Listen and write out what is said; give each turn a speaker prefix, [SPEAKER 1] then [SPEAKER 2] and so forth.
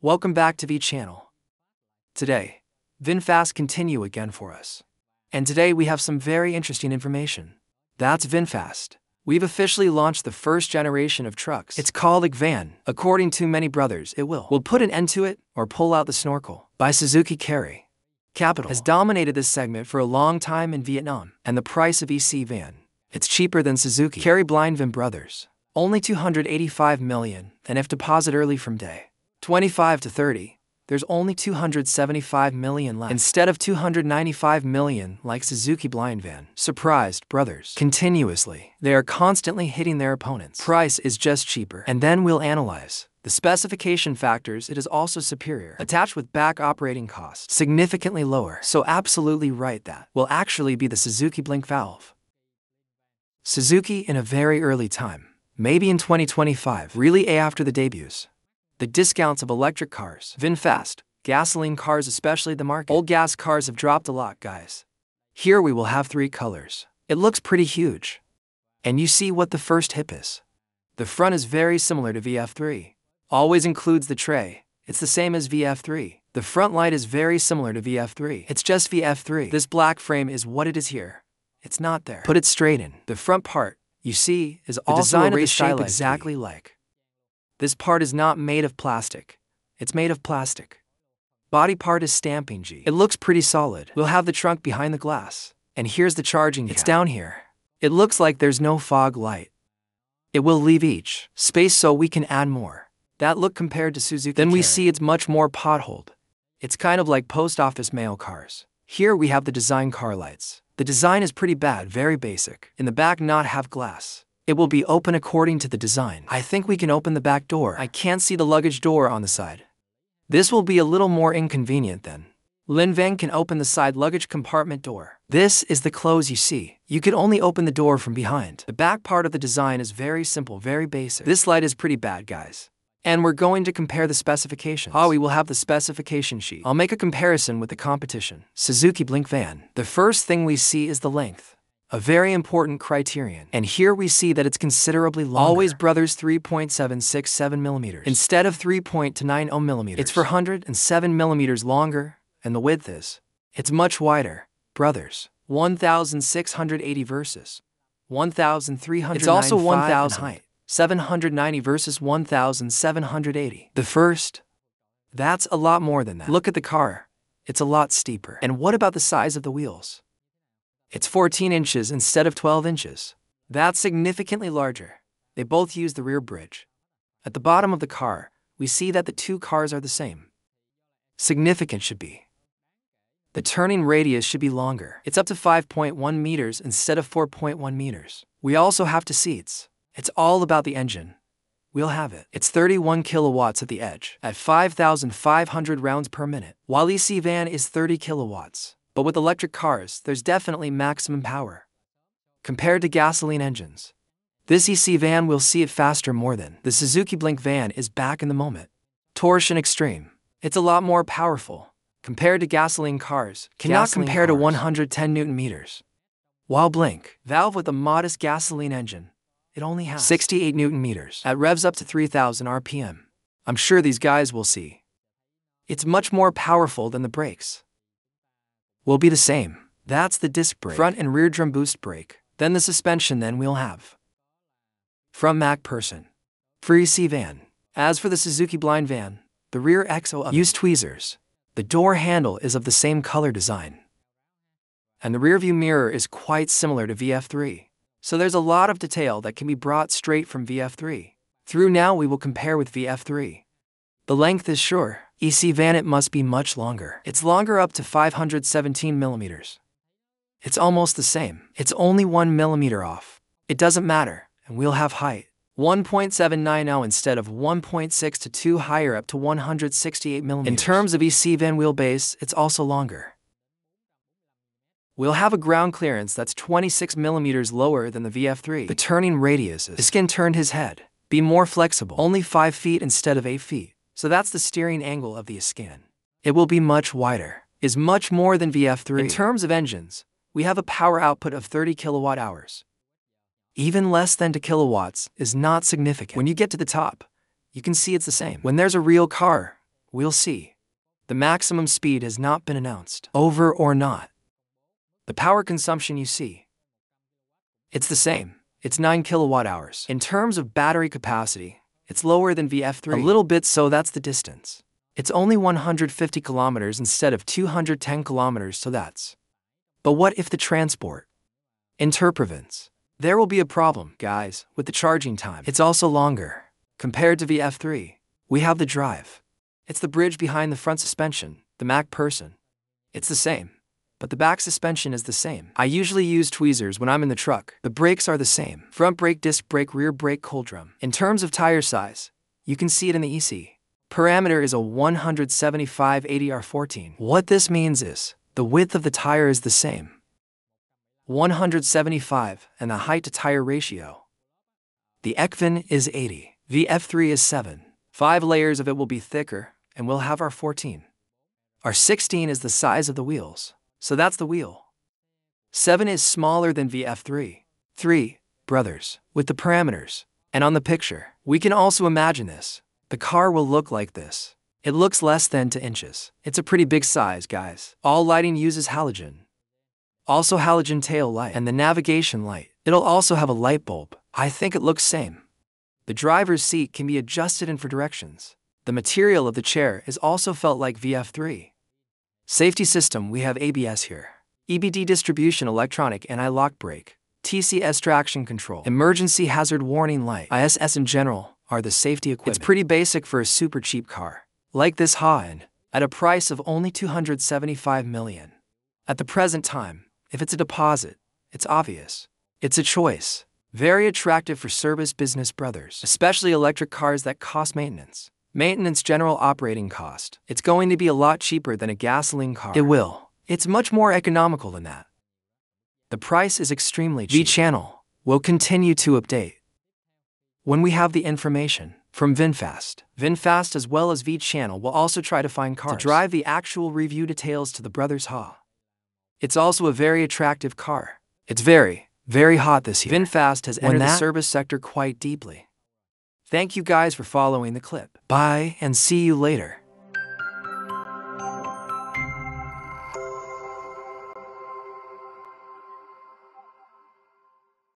[SPEAKER 1] Welcome back to Vchannel. Today, VinFast continue again for us. And today we have some very interesting information. That's VinFast. We've officially launched the first generation of trucks. It's called a van. According to many brothers, it will put an end to it or pull out the snorkel. By Suzuki Carry. Capital has dominated this segment for a long time in Vietnam, and the price of EC van, it's cheaper than Suzuki Carry blind Vin brothers. Only 285 million, and if deposit early from day 25 to 30, there's only 275 million left instead of 295 million like Suzuki blind van. Surprised, brothers. Continuously, they are constantly hitting their opponents. Price is just cheaper. And then we'll analyze the specification factors. It is also superior, attached with back operating costs significantly lower. So absolutely right, that will actually be the Suzuki blink valve. Suzuki in a very early time, maybe in 2025, really after the debuts. The discounts of electric cars, VinFast, gasoline cars, especially the market. Old gas cars have dropped a lot, guys. Here we will have 3 colors. It looks pretty huge. And you see what the first hip is. The front is very similar to VF3. Always includes the tray. It's the same as VF3. The front light is very similar to VF3. It's just VF3. This black frame is what it is here. It's not there. Put it straight in. The front part, you see, is also a race shape exactly like. This part is not made of plastic. It's made of plastic. Body part is stamping G. It looks pretty solid. We'll have the trunk behind the glass. And here's the charging cap. It's down here. It looks like there's no fog light. It will leave each space so we can add more. That look compared to Suzuki Then we see it's much more potholed. It's kind of like post office mail cars. Here we have the design car lights. The design is pretty bad, very basic. In the back not have glass. It will be open according to the design. I think we can open the back door. I can't see the luggage door on the side. This will be a little more inconvenient then. Lin Vang can open the side luggage compartment door. This is the close you see. You can only open the door from behind. The back part of the design is very simple, very basic. This light is pretty bad, guys. And we're going to compare the specifications. We will have the specification sheet. I'll make a comparison with the competition. Suzuki Blink Van. The first thing we see is the length. A very important criterion. And here we see that it's considerably longer. Always brothers 3.767 millimeters instead of 3.290 millimeters. It's 407 millimeters longer, and the width is. It's much wider. Brothers, 1,680 versus 1,395. It's also 1,000 height. 790 versus 1,780. The first, that's a lot more than that. Look at the car. It's a lot steeper. And what about the size of the wheels? It's 14 inches instead of 12 inches. That's significantly larger. They both use the rear bridge. At the bottom of the car, we see that the 2 cars are the same. Significant should be. The turning radius should be longer. It's up to 5.1 meters instead of 4.1 meters. We also have 2 seats. It's all about the engine. We'll have it. It's 31 kilowatts at the edge, at 5,500 rounds per minute, while EC van is 30 kilowatts. But with electric cars, there's definitely maximum power. Compared to gasoline engines, this EC van will see it faster more than. The Suzuki Blink van is back in the moment. Torsion extreme. It's a lot more powerful. Compared to gasoline cars, cannot compare to 110 Newton meters. While Blink, valve with a modest gasoline engine, it only has 68 Newton meters at revs up to 3,000 RPM. I'm sure these guys will see. It's much more powerful than the brakes. Will be the same. That's the disc brake, front and rear drum boost brake. Then the suspension then we'll have. From Mac Person. For EC van. As for the Suzuki blind van, the rear exo oven use tweezers. The door handle is of the same color design. And the rear view mirror is quite similar to VF3. So there's a lot of detail that can be brought straight from VF3. Through now we will compare with VF3. The length is sure. EC van it must be much longer. It's longer up to 517 millimeters. It's almost the same. It's only 1 millimeter off. It doesn't matter, and we'll have height. 1.790 instead of 1.6 to 2 higher up to 168 millimeters. In terms of EC van wheelbase, it's also longer. We'll have a ground clearance that's 26 millimeters lower than the VF3. The turning radius is. The skin turned his head. Be more flexible. Only 5 feet instead of 8 feet. So that's the steering angle of the skin. It will be much wider. Is much more than VF3. In terms of engines, we have a power output of 30 kilowatt hours. Even less than 2 kilowatts is not significant. When you get to the top, you can see it's the same. When there's a real car, We'll see. The maximum speed has not been announced. Over or not. The power consumption you see. It's the same. It's 9 kilowatt hours. In terms of battery capacity, it's lower than VF3. A little bit, so that's the distance. It's only 150 kilometers instead of 210 kilometers, so that's. But what if the transport interprovence? There will be a problem, guys, with the charging time. It's also longer. Compared to VF3, we have the drive. It's the bridge behind the front suspension, the Mac person. It's the same, but the back suspension is the same. I usually use tweezers when I'm in the truck. The brakes are the same. Front brake, disc brake, rear brake, cold drum. In terms of tire size, you can see it in the EC. Parameter is a 175/80R14. What this means is, the width of the tire is the same. 175, and the height to tire ratio. The ECVIN is 80. VF3 is 7. 5 layers of it will be thicker, and we'll have our 14. Our 16 is the size of the wheels, so that's the wheel. 7 is smaller than VF3. 3, brothers, with the parameters. And on the picture, we can also imagine this. The car will look like this. It looks less than 2 inches. It's a pretty big size, guys. All lighting uses halogen. Also halogen tail light and the navigation light. It'll also have a light bulb. I think it looks same. The driver's seat can be adjusted in 4 directions. The material of the chair is also felt like VF3. Safety system, we have ABS here. EBD distribution, electronic anti-lock brake. TCS traction control. Emergency hazard warning light. ISS in general are the safety equipment. It's pretty basic for a super cheap car. Like this Hotline, at a price of only $275 million. At the present time, if it's a deposit, it's obvious. It's a choice. Very attractive for service business brothers, especially electric cars that cost maintenance. Maintenance general operating cost. It's going to be a lot cheaper than a gasoline car. It will. It's much more economical than that. The price is extremely cheap. Vchannel will continue to update when we have the information from VinFast. VinFast as well as Vchannel will also try to find cars to drive the actual review details to the brothers' ha. It's also a very attractive car. It's very, very hot this year. VinFast has entered the service sector quite deeply. Thank you guys for following the clip. Bye and see you later.